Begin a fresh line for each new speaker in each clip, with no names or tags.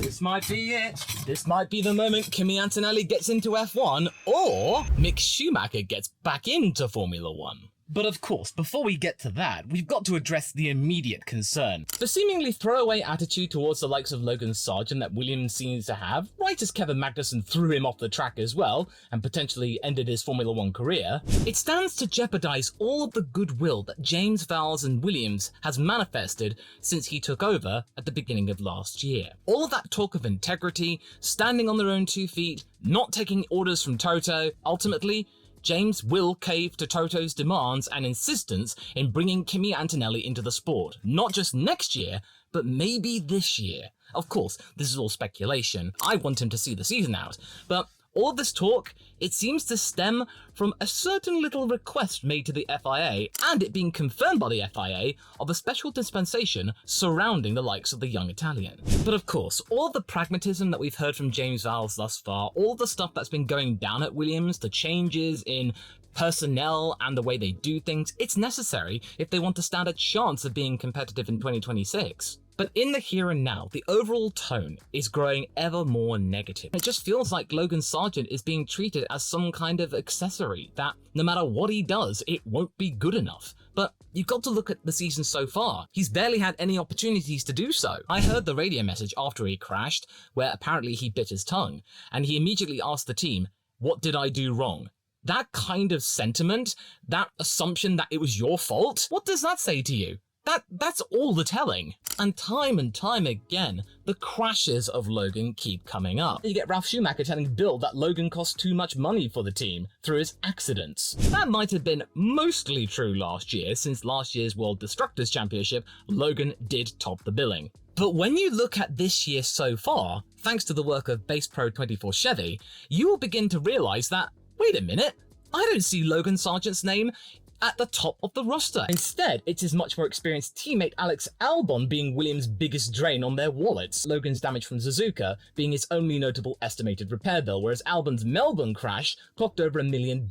This might be it. This might be the moment Kimi Antonelli gets into F1 or Mick Schumacher gets back into Formula 1. But of course, before we get to that, we've got to address the immediate concern. The seemingly throwaway attitude towards the likes of Logan Sargeant that Williams seems to have, right as Kevin Magnussen threw him off the track as well, and potentially ended his Formula 1 career, it stands to jeopardise all of the goodwill that James Vowles and Williams has manifested since he took over at the beginning of last year. All of that talk of integrity, standing on their own 2 feet, not taking orders from Toto, ultimately, James will cave to Toto's demands and insistence in bringing Kimi Antonelli into the sport, not just next year, but maybe this year. Of course, this is all speculation. I want him to see the season out, but all this talk, it seems to stem from a certain little request made to the FIA, and it being confirmed by the FIA, of a special dispensation surrounding the likes of the young Italian. But of course, all the pragmatism that we've heard from James Vowles thus far, all the stuff that's been going down at Williams, the changes in personnel and the way they do things, it's necessary if they want to stand a chance of being competitive in 2026. But in the here and now, the overall tone is growing ever more negative. It just feels like Logan Sargeant is being treated as some kind of accessory, that no matter what he does, it won't be good enough. But you've got to look at the season so far. He's barely had any opportunities to do so. I heard the radio message after he crashed, where apparently he bit his tongue, and he immediately asked the team, "What did I do wrong?" That kind of sentiment, that assumption that it was your fault, what does that say to you? That's all the telling. And time again, the crashes of Logan keep coming up. You get Ralf Schumacher telling Bill that Logan cost too much money for the team through his accidents. That might have been mostly true last year, since last year's World Destructors Championship, Logan did top the billing. But when you look at this year so far, thanks to the work of Base Pro 24 Chevy, you will begin to realise that, wait a minute, I don't see Logan Sargeant's name at the top of the roster. Instead, it's his much more experienced teammate Alex Albon being Williams' biggest drain on their wallets, Logan's damage from Suzuka being his only notable estimated repair bill, whereas Albon's Melbourne crash clocked over $1 million,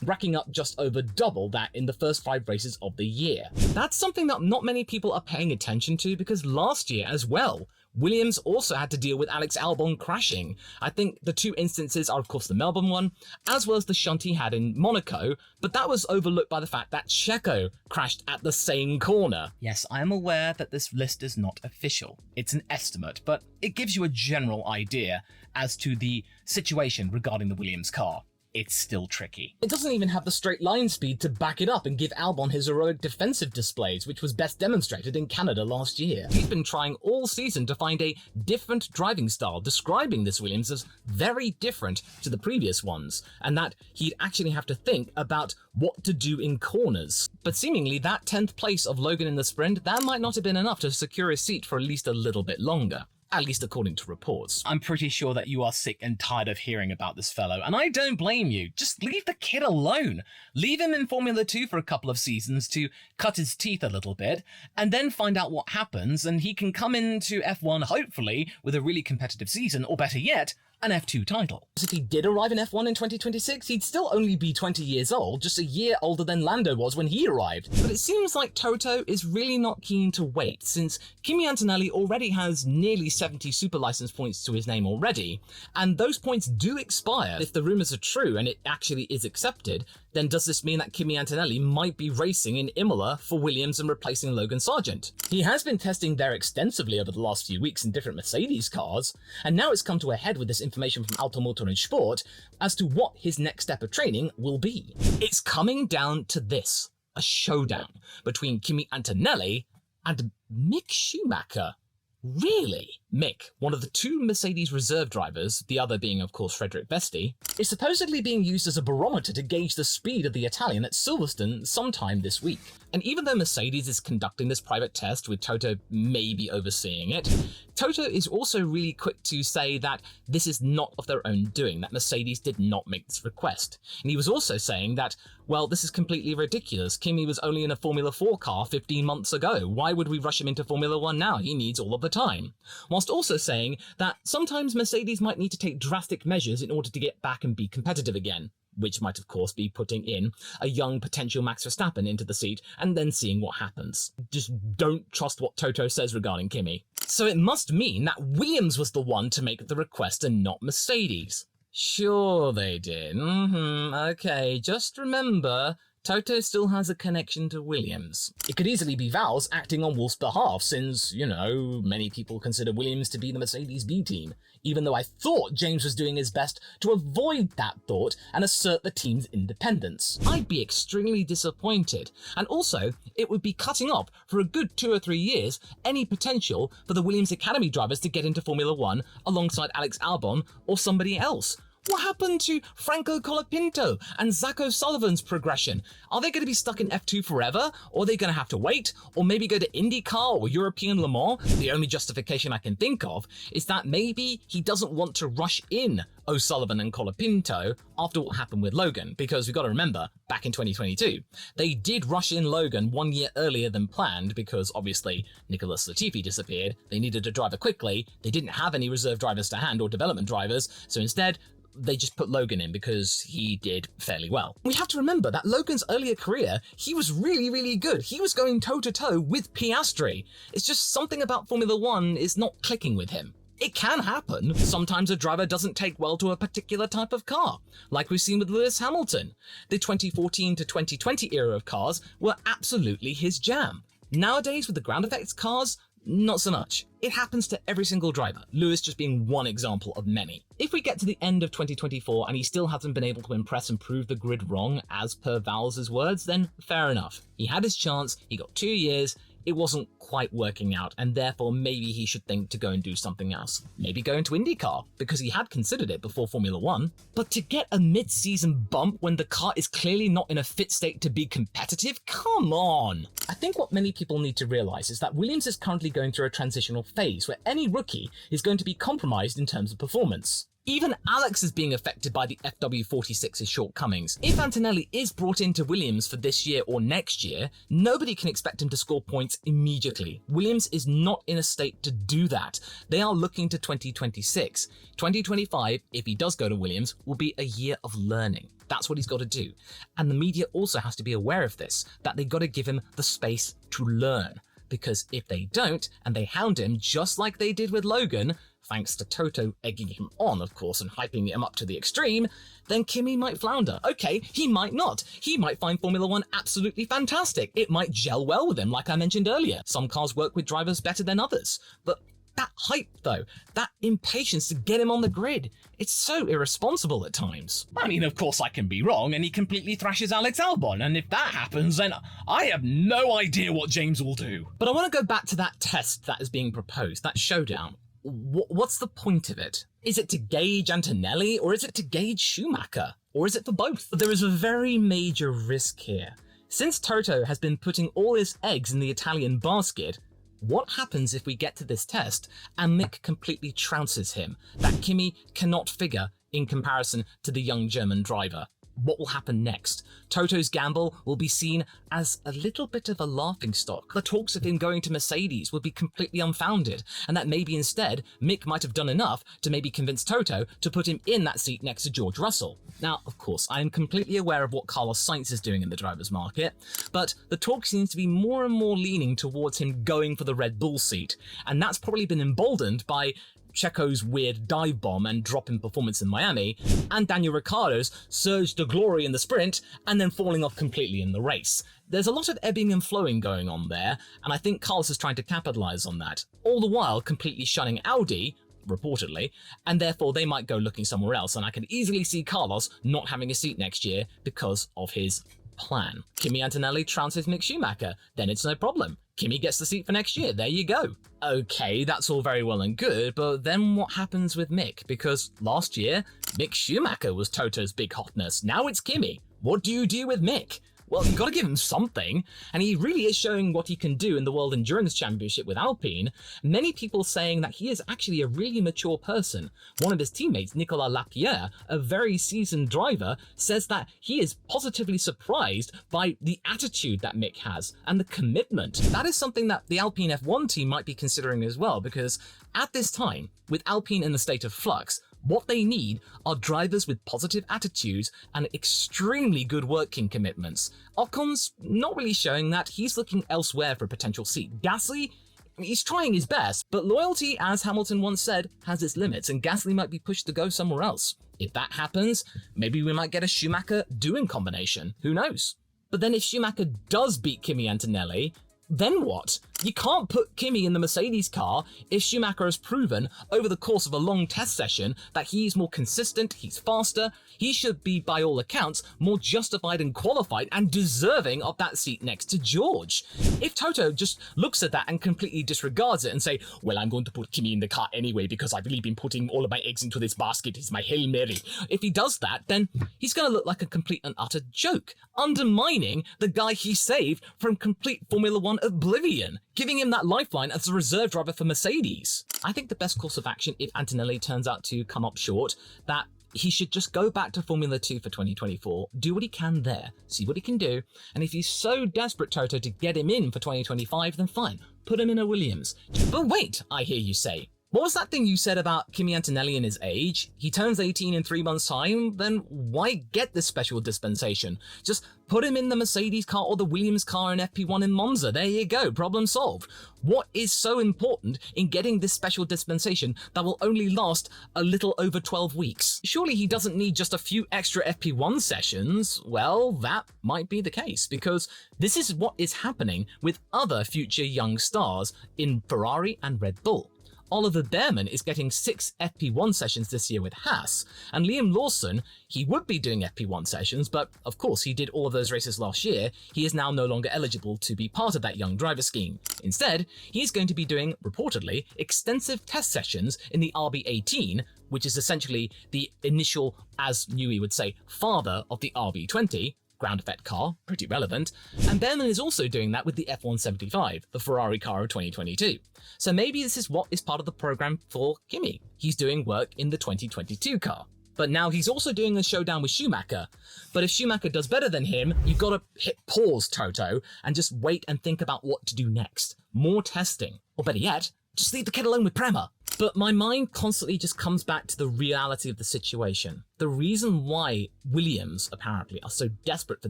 racking up just over double that in the first 5 races of the year. That's something that not many people are paying attention to, because last year as well, Williams also had to deal with Alex Albon crashing. I think the 2 instances are of course the Melbourne one, as well as the shunt he had in Monaco, but that was overlooked by the fact that Checo crashed at the same corner. Yes, I am aware that this list is not official. It's an estimate, but it gives you a general idea as to the situation regarding the Williams car. It's still tricky. It doesn't even have the straight line speed to back it up and give Albon his heroic defensive displays, which was best demonstrated in Canada last year. He's been trying all season to find a different driving style, describing this Williams as very different to the previous ones, and that he'd actually have to think about what to do in corners. But seemingly that 10th place of Logan in the sprint, that might not have been enough to secure a seat for at least a little bit longer. At least according to reports. I'm pretty sure that you are sick and tired of hearing about this fellow, and I don't blame you. Just leave the kid alone. Leave him in Formula 2 for a couple of seasons to cut his teeth a little bit, and then find out what happens, and he can come into F1 hopefully with a really competitive season, or better yet, an F2 title. If he did arrive in F1 in 2026, he'd still only be 20 years old, just a year older than Lando was when he arrived. But it seems like Toto is really not keen to wait, since Kimi Antonelli already has nearly 70 super license points to his name already, and those points do expire. If the rumours are true and it actually is accepted, then does this mean that Kimi Antonelli might be racing in Imola for Williams and replacing Logan Sargeant? He has been testing there extensively over the last few weeks in different Mercedes cars, and now it's come to a head with this information from Automotor and Sport as to what his next step of training will be. It's coming down to this, a showdown between Kimi Antonelli and Mick Schumacher. Really? Mick, one of the 2 Mercedes reserve drivers, the other being of course Frederic Vesti, is supposedly being used as a barometer to gauge the speed of the Italian at Silverstone sometime this week. And even though Mercedes is conducting this private test with Toto maybe overseeing it, Toto is also really quick to say that this is not of their own doing, that Mercedes did not make this request. And he was also saying that, well, this is completely ridiculous. Kimi was only in a Formula 4 car 15 months ago. Why would we rush him into Formula 1 now? He needs all of the time. Whilst also saying that sometimes Mercedes might need to take drastic measures in order to get back and be competitive again, which might of course be putting in a young potential Max Verstappen into the seat and then seeing what happens. Just don't trust what Toto says regarding Kimi. So it must mean that Williams was the one to make the request and not Mercedes. Sure they did. Okay, just remember, Toto still has a connection to Williams. It could easily be Val's acting on Wolff's behalf since, many people consider Williams to be the Mercedes B team, even though I thought James was doing his best to avoid that thought and assert the team's independence. I'd be extremely disappointed, and also, it would be cutting off for a good 2 or 3 years any potential for the Williams Academy drivers to get into Formula One alongside Alex Albon or somebody else. What happened to Franco Colapinto and Zach O'Sullivan's progression? Are they going to be stuck in F2 forever? Or are they going to have to wait? Or maybe go to IndyCar or European Le Mans? The only justification I can think of is that maybe he doesn't want to rush in O'Sullivan and Colapinto after what happened with Logan, because we've got to remember, back in 2022, they did rush in Logan 1 year earlier than planned because obviously Nicholas Latifi disappeared, they needed a driver quickly, they didn't have any reserve drivers to hand or development drivers, so instead, they just put Logan in because he did fairly well. We have to remember that Logan's earlier career, he was really, really good. He was going toe-to-toe with Piastri. It's just something about Formula One is not clicking with him. It can happen. Sometimes a driver doesn't take well to a particular type of car, like we've seen with Lewis Hamilton. The 2014 to 2020 era of cars were absolutely his jam. Nowadays, with the ground effects cars, not so much. It happens to every single driver, Lewis just being one example of many. If we get to the end of 2024 and he still hasn't been able to impress and prove the grid wrong as per Val's words, then fair enough. He had his chance, he got 2 years, it wasn't quite working out, and therefore maybe he should think to go and do something else. Maybe go into IndyCar, because he had considered it before Formula One. But to get a mid-season bump when the car is clearly not in a fit state to be competitive? Come on! I think what many people need to realise is that Williams is currently going through a transitional phase where any rookie is going to be compromised in terms of performance. Even Alex is being affected by the FW46's shortcomings. If Antonelli is brought into Williams for this year or next year, nobody can expect him to score points immediately. Williams is not in a state to do that. They are looking to 2026. 2025, if he does go to Williams, will be a year of learning. That's what he's got to do. And the media also has to be aware of this, that they've got to give him the space to learn. Because if they don't, and they hound him just like they did with Logan, thanks to Toto egging him on, of course, and hyping him up to the extreme, then Kimi might flounder. Okay, he might not. He might find Formula One absolutely fantastic. It might gel well with him, like I mentioned earlier. Some cars work with drivers better than others. But that hype, though, that impatience to get him on the grid, it's so irresponsible at times. I mean, of course I can be wrong, and he completely thrashes Alex Albon, and if that happens, then I have no idea what James will do. But I want to go back to that test that is being proposed, that showdown. What's the point of it? Is it to gauge Antonelli, or is it to gauge Schumacher? Or is it for both? There is a very major risk here. Since Toto has been putting all his eggs in the Italian basket, what happens if we get to this test and Mick completely trounces him, that Kimi cannot figure in comparison to the young German driver? What will happen next? Toto's gamble will be seen as a little bit of a laughingstock. The talks of him going to Mercedes would be completely unfounded, and that maybe instead Mick might have done enough to maybe convince Toto to put him in that seat next to George Russell. Now, of course, I am completely aware of what Carlos Sainz is doing in the driver's market, but the talk seems to be more and more leaning towards him going for the Red Bull seat, and that's probably been emboldened by Checo's weird dive bomb and drop in performance in Miami, and Daniel Ricciardo's surge to glory in the sprint and then falling off completely in the race. There's a lot of ebbing and flowing going on there, and I think Carlos is trying to capitalize on that, all the while completely shunning Audi, reportedly, and therefore they might go looking somewhere else, and I can easily see Carlos not having a seat next year because of his plan. Kimi Antonelli trounces Mick Schumacher, then it's no problem. Kimi gets the seat for next year, there you go. Okay, that's all very well and good, but then what happens with Mick? Because last year, Mick Schumacher was Toto's big hotness, now it's Kimi. What do you do with Mick? Well, you've got to give him something, and he really is showing what he can do in the World Endurance Championship with Alpine. Many people saying that he is actually a really mature person. One of his teammates, Nicolas Lapierre, a very seasoned driver, says that he is positively surprised by the attitude that Mick has and the commitment. That is something that the Alpine F1 team might be considering as well, because at this time, with Alpine in the state of flux, what they need are drivers with positive attitudes and extremely good working commitments. Ocon's not really showing that. He's looking elsewhere for a potential seat. Gasly, I mean, he's trying his best, but loyalty, as Hamilton once said, has its limits, and Gasly might be pushed to go somewhere else. If that happens, maybe we might get a Schumacher-Doohan combination. Who knows? But then if Schumacher does beat Kimi Antonelli, then what? You can't put Kimi in the Mercedes car if Schumacher has proven over the course of a long test session that he's more consistent, he's faster, he should be, by all accounts, more justified and qualified and deserving of that seat next to George. If Toto just looks at that and completely disregards it and say, well, I'm going to put Kimi in the car anyway because I've really been putting all of my eggs into this basket, it's my Hail Mary. If he does that, then he's going to look like a complete and utter joke, undermining the guy he saved from complete Formula One oblivion, giving him that lifeline as a reserve driver for Mercedes. I think the best course of action, if Antonelli turns out to come up short, that he should just go back to Formula 2 for 2024, do what he can there, see what he can do, and if he's so desperate, Toto, to get him in for 2025, then fine, put him in a Williams. But wait, I hear you say. What was that thing you said about Kimi Antonelli and his age? He turns 18 in 3 months' time, then why get this special dispensation? Just put him in the Mercedes car or the Williams car in FP1 in Monza. There you go, problem solved. What is so important in getting this special dispensation that will only last a little over 12 weeks? Surely he doesn't need just a few extra FP1 sessions. Well, that might be the case, because this is what is happening with other future young stars in Ferrari and Red Bull. Oliver Behrman is getting 6 FP1 sessions this year with Haas, and Liam Lawson, he would be doing FP1 sessions, but of course he did all of those races last year. He is now no longer eligible to be part of that young driver scheme. Instead, he's going to be doing, reportedly, extensive test sessions in the RB18, which is essentially the initial, as Newey would say, father of the RB20, ground effect car, pretty relevant, and Behrman is also doing that with the F175, the Ferrari car of 2022. So maybe this is what is part of the program for Kimi. He's doing work in the 2022 car. But now he's also doing a showdown with Schumacher. But if Schumacher does better than him, you've got to hit pause, Toto, and just wait and think about what to do next. More testing. Or better yet, just leave the kid alone with Prema. But my mind constantly just comes back to the reality of the situation. The reason why Williams, apparently, are so desperate for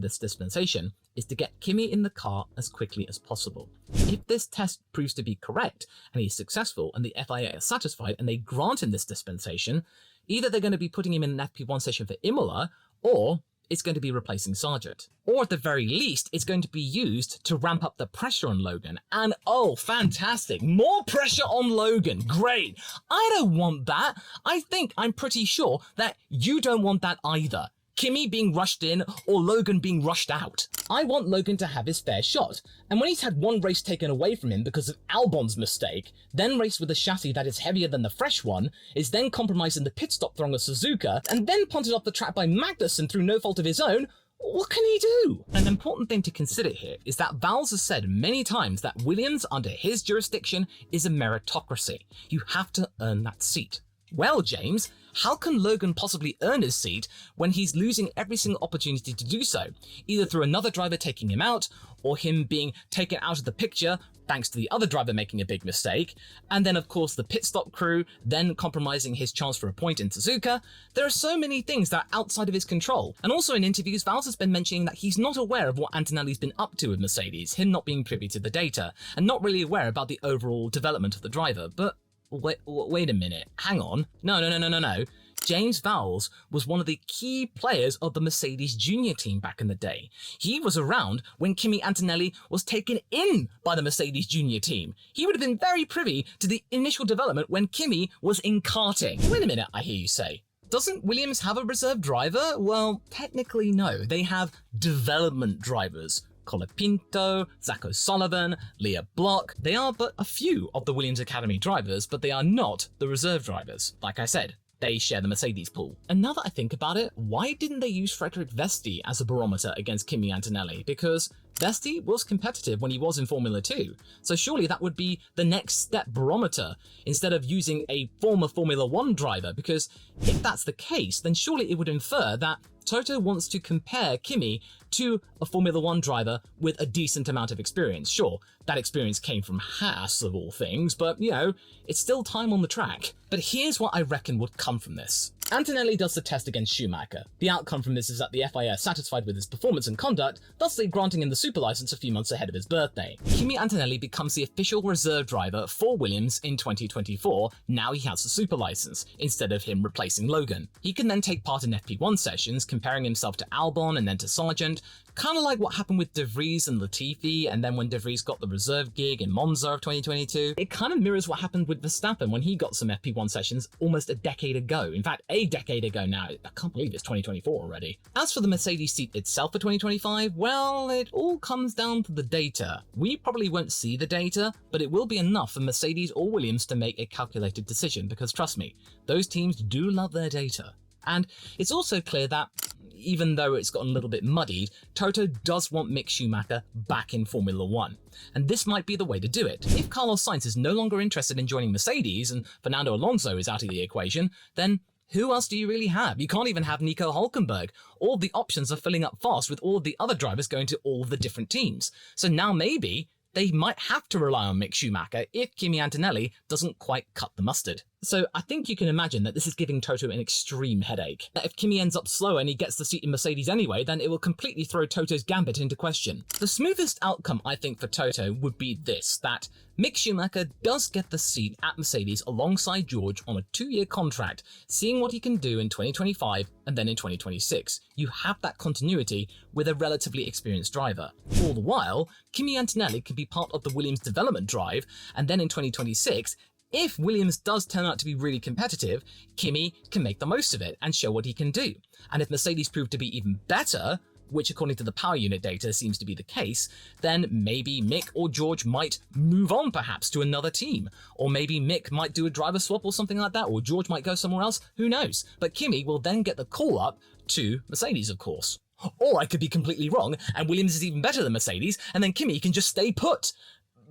this dispensation is to get Kimi in the car as quickly as possible. If this test proves to be correct, and he's successful, and the FIA are satisfied, and they grant him this dispensation, either they're going to be putting him in an FP1 session for Imola, or it's going to be replacing Sargeant. Or at the very least, it's going to be used to ramp up the pressure on Logan. And oh, fantastic, more pressure on Logan, great. I don't want that. I'm pretty sure that you don't want that either. Kimi being rushed in or Logan being rushed out. I want Logan to have his fair shot, and when he's had one race taken away from him because of Albon's mistake, then raced with a chassis that is heavier than the fresh one, is then compromised in the pit stop throng of Suzuka, and then punted off the track by Magnussen through no fault of his own, what can he do? An important thing to consider here is that Vowles has said many times that Williams under his jurisdiction is a meritocracy. You have to earn that seat. Well, James, how can Logan possibly earn his seat when he's losing every single opportunity to do so, either through another driver taking him out, or him being taken out of the picture thanks to the other driver making a big mistake, and then of course the pit stop crew then compromising his chance for a point in Suzuka? There are so many things that are outside of his control. And also in interviews, Vowles has been mentioning that he's not aware of what Antonelli's been up to with Mercedes, him not being privy to the data, and not really aware about the overall development of the driver. But wait a minute, hang on. No. James Vowles was one of the key players of the Mercedes junior team back in the day. He was around when Kimi Antonelli was taken in by the Mercedes junior team. He would have been very privy to the initial development when Kimi was in karting. Wait a minute, I hear you say. Doesn't Williams have a reserve driver? Well, technically no. They have development drivers. Colapinto, Zach O'Sullivan, Leah Block. They are but a few of the Williams Academy drivers, but they are not the reserve drivers. Like I said, they share the Mercedes pool. And now that I think about it, why didn't they use Frederick Vesti as a barometer against Kimi Antonelli? Because Vesti was competitive when he was in Formula 2, so surely that would be the next step barometer instead of using a former Formula 1 driver, because if that's the case, then surely it would infer that Toto wants to compare Kimi to a Formula One driver with a decent amount of experience. Sure, that experience came from Haas of all things, but it's still time on the track. But here's what I reckon would come from this. Antonelli does the test against Schumacher. The outcome from this is that the FIA are satisfied with his performance and conduct, thusly granting him the super license a few months ahead of his birthday. Kimi Antonelli becomes the official reserve driver for Williams in 2024, now he has the super license, instead of him replacing Logan. He can then take part in FP1 sessions, comparing himself to Albon and then to Sargeant, kind of like what happened with De Vries and Latifi, and then when De Vries got the reserve gig in Monza of 2022. It kind of mirrors what happened with Verstappen when he got some FP1 sessions almost a decade ago. In fact, a decade ago now. I can't believe it's 2024 already. As for the Mercedes seat itself for 2025, well, it all comes down to the data. We probably won't see the data, but it will be enough for Mercedes or Williams to make a calculated decision, because trust me, those teams do love their data. And it's also clear that, even though it's gotten a little bit muddied, Toto does want Mick Schumacher back in Formula One. And this might be the way to do it. If Carlos Sainz is no longer interested in joining Mercedes and Fernando Alonso is out of the equation, then who else do you really have? You can't even have Nico Hülkenberg. All the options are filling up fast with all of the other drivers going to all of the different teams. So now maybe they might have to rely on Mick Schumacher if Kimi Antonelli doesn't quite cut the mustard. So I think you can imagine that this is giving Toto an extreme headache. That if Kimi ends up slow and he gets the seat in Mercedes anyway, then it will completely throw Toto's gambit into question. The smoothest outcome, I think, for Toto would be this, that Mick Schumacher does get the seat at Mercedes alongside George on a 2-year contract, seeing what he can do in 2025 and then in 2026. You have that continuity with a relatively experienced driver. All the while, Kimi Antonelli can be part of the Williams development drive, and then in 2026, if Williams does turn out to be really competitive, Kimi can make the most of it and show what he can do. And if Mercedes prove to be even better, which according to the power unit data seems to be the case, then maybe Mick or George might move on perhaps to another team. Or maybe Mick might do a driver swap or something like that, or George might go somewhere else, who knows. But Kimi will then get the call up to Mercedes, of course. Or I could be completely wrong, and Williams is even better than Mercedes, and then Kimi can just stay put.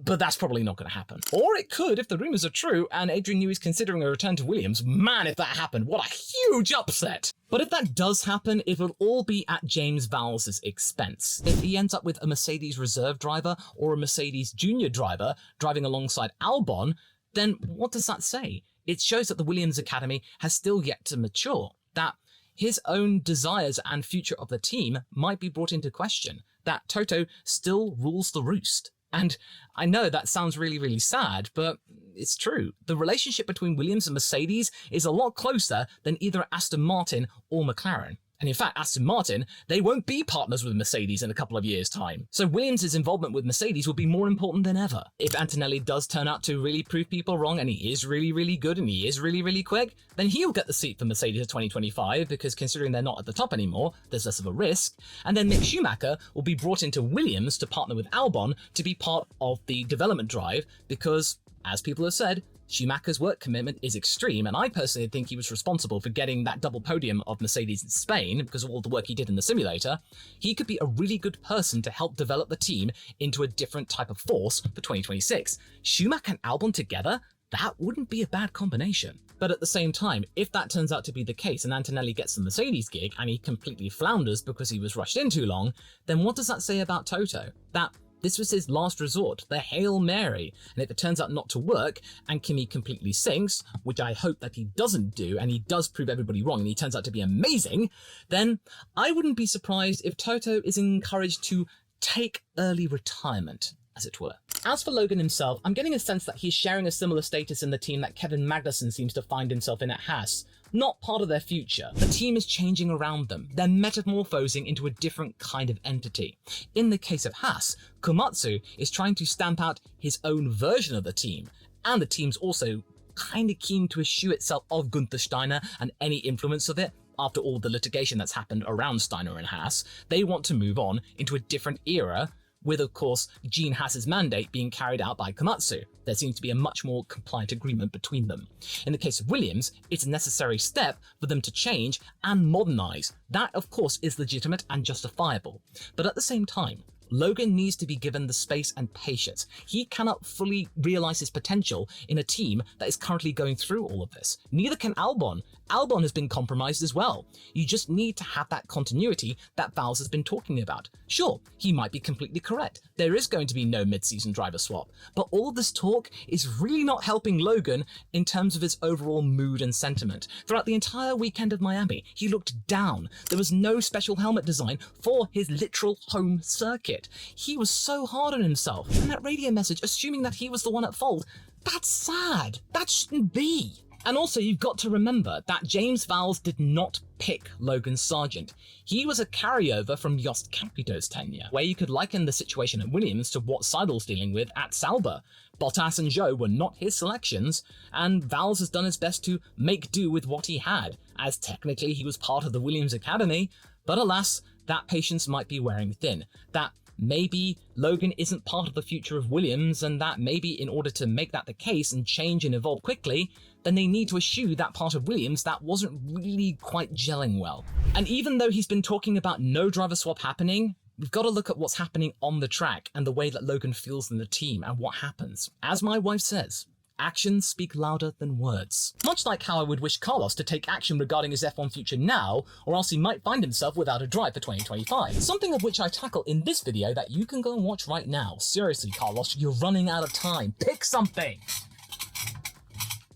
But that's probably not going to happen. Or it could if the rumours are true and Adrian Newey is considering a return to Williams. Man, if that happened, what a huge upset! But if that does happen, it will all be at James Vowles' expense. If he ends up with a Mercedes reserve driver or a Mercedes junior driver driving alongside Albon, then what does that say? It shows that the Williams Academy has still yet to mature, that his own desires and future of the team might be brought into question, that Toto still rules the roost. And I know that sounds really, really sad, but it's true. The relationship between Williams and Mercedes is a lot closer than either Aston Martin or McLaren. And in fact, Aston Martin, they won't be partners with Mercedes in a couple of years' time. So Williams' involvement with Mercedes will be more important than ever. If Antonelli does turn out to really prove people wrong and he is really, really good and he is really, really quick, then he'll get the seat for Mercedes in 2025 because considering they're not at the top anymore, there's less of a risk. And then Mick Schumacher will be brought into Williams to partner with Albon to be part of the development drive because, as people have said, Schumacher's work commitment is extreme, and I personally think he was responsible for getting that double podium of Mercedes in Spain because of all the work he did in the simulator. He could be a really good person to help develop the team into a different type of force for 2026. Schumacher and Albon together? That wouldn't be a bad combination. But at the same time, if that turns out to be the case and Antonelli gets the Mercedes gig and he completely flounders because he was rushed in too long, then what does that say about Toto? That this was his last resort, the Hail Mary, and if it turns out not to work and Kimi completely sinks, which I hope that he doesn't do, and he does prove everybody wrong and he turns out to be amazing, then I wouldn't be surprised if Toto is encouraged to take early retirement, as it were. As for Logan himself, I'm getting a sense that he's sharing a similar status in the team that Kevin Magnussen seems to find himself in at Haas. Not part of their future. The team is changing around them. They're metamorphosing into a different kind of entity. In the case of Haas, Komatsu is trying to stamp out his own version of the team, and the team's also kind of keen to eschew itself of Gunther Steiner and any influence of it. After all the litigation that's happened around Steiner and Haas, they want to move on into a different era, with, of course, Gene Haas's mandate being carried out by Komatsu. There seems to be a much more compliant agreement between them. In the case of Williams, it's a necessary step for them to change and modernise. That, of course, is legitimate and justifiable. But at the same time, Logan needs to be given the space and patience. He cannot fully realize his potential in a team that is currently going through all of this. Neither can Albon. Albon has been compromised as well. You just need to have that continuity that Valve has been talking about. Sure, he might be completely correct. There is going to be no mid-season driver swap, but all of this talk is really not helping Logan in terms of his overall mood and sentiment. Throughout the entire weekend of Miami, he looked down. There was no special helmet design for his literal home circuit. He was so hard on himself, and that radio message assuming that he was the one at fault, that's sad. That shouldn't be. And also, you've got to remember that James Vowles did not pick Logan Sargeant. He was a carryover from Jost Capito's tenure, where you could liken the situation at Williams to what Seidel's dealing with at Sauber. Bottas and Zhou were not his selections, and Vowles has done his best to make do with what he had, as technically he was part of the Williams Academy, but alas, that patience might be wearing thin. That maybe Logan isn't part of the future of Williams, and that maybe in order to make that the case and change and evolve quickly, then they need to eschew that part of Williams that wasn't really quite gelling well. And even though he's been talking about no driver swap happening, we've got to look at what's happening on the track and the way that Logan feels in the team and what happens. As my wife says, actions speak louder than words. Much like how I would wish Carlos to take action regarding his F1 future now, or else he might find himself without a drive for 2025. Something of which I tackle in this video that you can go and watch right now. Seriously, Carlos, you're running out of time. Pick something!